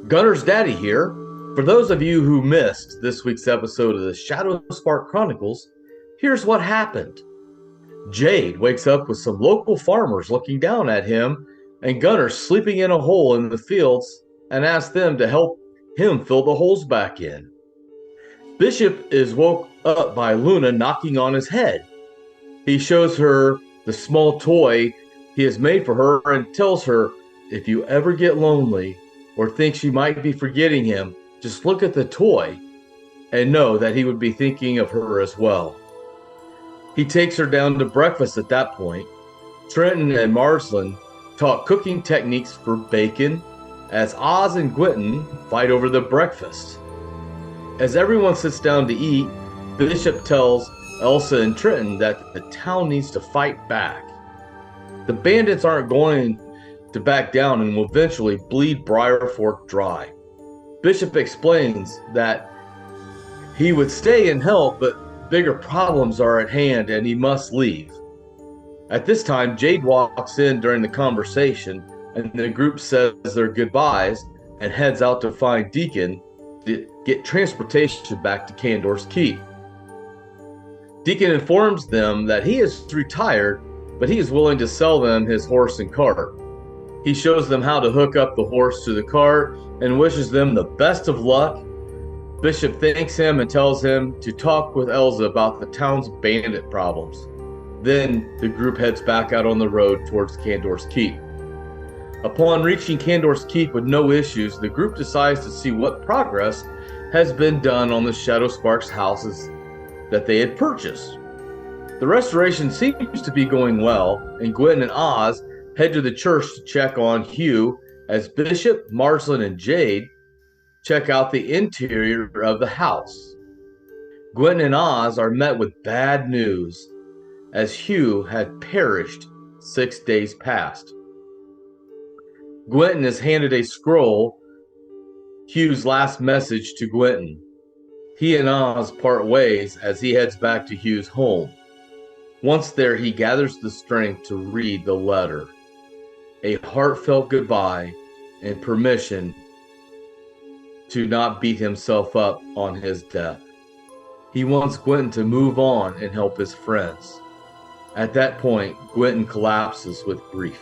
Gunner's Daddy here. For those of you who missed this week's episode of the Shadow Spark Chronicles, here's what happened. Jade wakes up with some local farmers looking down at him and Gunner sleeping in a hole in the fields and asks them to help him fill the holes back in. Bishop is woke up by Luna knocking on his head. He shows her the small toy he has made for her and tells her, if you ever get lonely or think she might be forgetting him, just look at the toy and know that he would be thinking of her as well. He takes her down to breakfast at that point. Trenton and Marsland talk cooking techniques for bacon as Oz and Gwenton fight over the breakfast. As everyone sits down to eat, Bishop tells Elsa and Trenton that the town needs to fight back. The bandits aren't going to back down and will eventually bleed Briarfork dry. Bishop explains that he would stay and help, but bigger problems are at hand and he must leave. At this time, Jade walks in during the conversation and the group says their goodbyes and heads out to find Deacon to get transportation back to Candor's Keep. Deacon informs them that he is retired, but he is willing to sell them his horse and cart. He shows them how to hook up the horse to the cart and wishes them the best of luck. Bishop thanks him and tells him to talk with Elsa about the town's bandit problems. Then the group heads back out on the road towards Candor's Keep. Upon reaching Candor's Keep with no issues, the group decides to see what progress has been done on the Shadow Sparks houses that they had purchased. The restoration seems to be going well, and Gwen and Oz head to the church to check on Hugh as Bishop, Marsland, and Jade check out the interior of the house. Gwen and Oz are met with bad news as Hugh had perished 6 days past. Gwenton is handed a scroll, Hugh's last message to Gwenton. He and Oz part ways as he heads back to Hugh's home. Once there, he gathers the strength to read the letter. A heartfelt goodbye and permission to not beat himself up on his death. He wants Gwenton to move on and help his friends. At that point, Gwenton collapses with grief.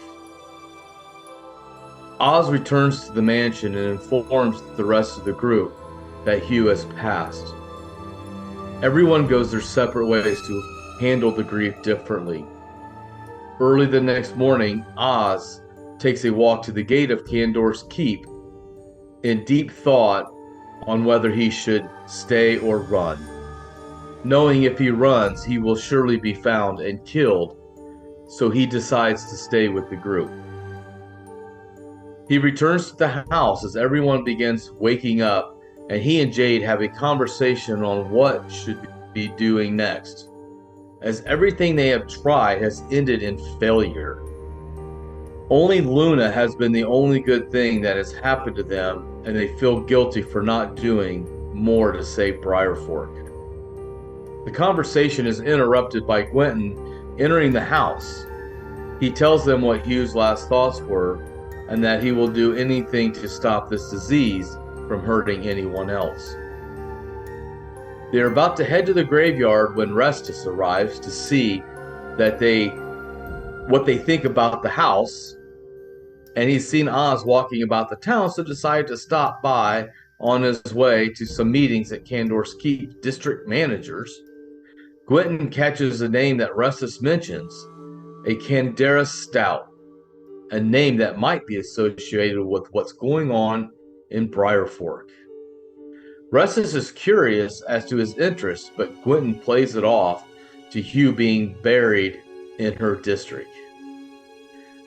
Oz returns to the mansion and informs the rest of the group that Hugh has passed. Everyone goes their separate ways to handle the grief differently. Early the next morning, Oz takes a walk to the gate of Candor's Keep in deep thought on whether he should stay or run. Knowing if he runs, he will surely be found and killed, so he decides to stay with the group. He returns to the house as everyone begins waking up, and he and Jade have a conversation on what should be doing next, as everything they have tried has ended in failure. Only Luna has been the only good thing that has happened to them, and they feel guilty for not doing more to save Briarfork. The conversation is interrupted by Gwenton entering the house. He tells them what Hugh's last thoughts were, and that he will do anything to stop this disease from hurting anyone else. They are about to head to the graveyard when Restus arrives to see what they think about the house, and he's seen Oz walking about the town, so decided to stop by on his way to some meetings at Candor's Keep district managers. Gwenton catches a name that Restus mentions, a Candaris Stout, a name that might be associated with what's going on in Briarfork. Restus is curious as to his interest, but Gwenton plays it off to Hugh being buried in her district.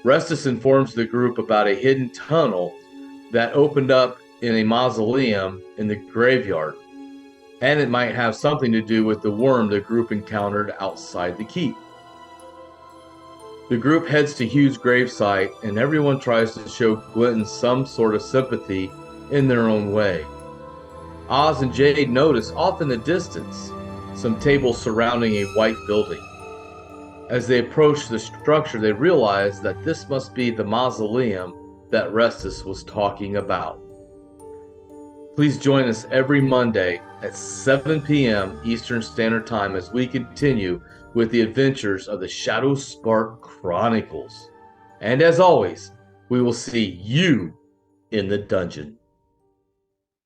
Restus informs the group about a hidden tunnel that opened up in a mausoleum in the graveyard, and it might have something to do with the worm the group encountered outside the keep. The group heads to Hugh's gravesite, and everyone tries to show Gwenton some sort of sympathy in their own way. Oz and Jade notice off in the distance some tables surrounding a white building. As they approach the structure, they realize that this must be the mausoleum that Restus was talking about. Please join us every Monday at 7 p.m. Eastern Standard Time as we continue with the adventures of the Shadowspark Chronicles. And as always, we will see you in the dungeon.